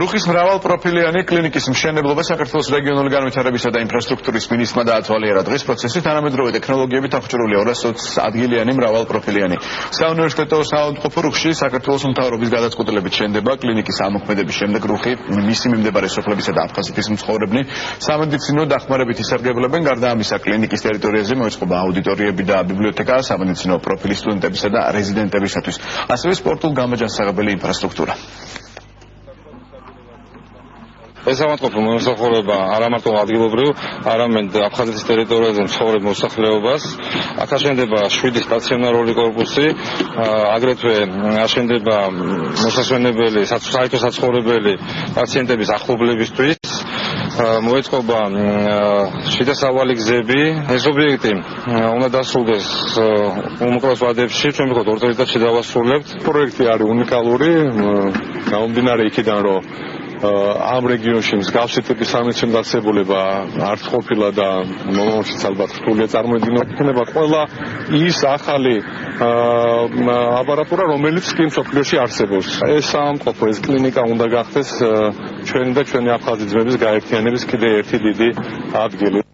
რუხის მრავალპროფილიანი კლინიკის მშენებლობა საქართველოს რეგიონული განვითარებისა და ინფრასტრუქტურის მინისტრმა დაათვალიერა. დღის პროცესში თანამედროვე ტექნოლოგიებით აღჭურვილია 220 ადგილიანი მრავალპროფილიანი საუნივერსიტეტო საავადმყოფო რუხში საქართველოს მთავრობის გადაწყვეტილებით შენდება. კლინიკის ამოქმედების შემდეგ რუხი, მისი მიმდებარე სოფლებისა და აფხაზეთის მცხოვრებნი სამედიცინო დახმარებით ისარგებლებენ. გარდა ამისა, კლინიკის ტერიტორიაზე მოეწყობა აუდიტორიები და ბიბლიოთეკა, სამედიცინო პროფილის სტუდენტებისა და რეზიდენტებისათვის, ასევე სპორტულ-გამაჯანსაღებელი ინფრასტრუქტურა. ეს ავადმყოფო მომსახურება არა მარტო ადგილობრივ, არამედ აფხაზეთის ტერიტორიაზე მცხოვრებ მოსახლეობას. აქ აშენდება 7 სტაციონარული კორპუსი, აგრეთვე აშენდება მოსასვენებელი, საერთო საცხოვრებელი პაციენტების ახლობლებისთვის. მოეწყობა შიდასავალი გზები. ეს ობიექტი უნდა დასრულდეს უმოკლეს ვადებში, ჩვენ ვიყოთ 2 წელიწადში დავასრულებთ. პროექტი არის უნიკალური, გამომდინარე იქიდან, რომ ამ რეგიონში მსგავსი ტიპის სამედიცინო დაწესებულება არც ყოფილა და მომავალშიც ალბათ რთულია წარმოედგინოთ. იქნება ყველა ის ახალი აპარატურა, რომელიც კი მსოფლიოში არსებობს. ეს საავადმყოფო, ეს კლინიკა უნდა გახდეს ჩვენი და ჩვენი აფხაზი ძმების გაერთიანების კიდე ერთი დიდი ადგილი.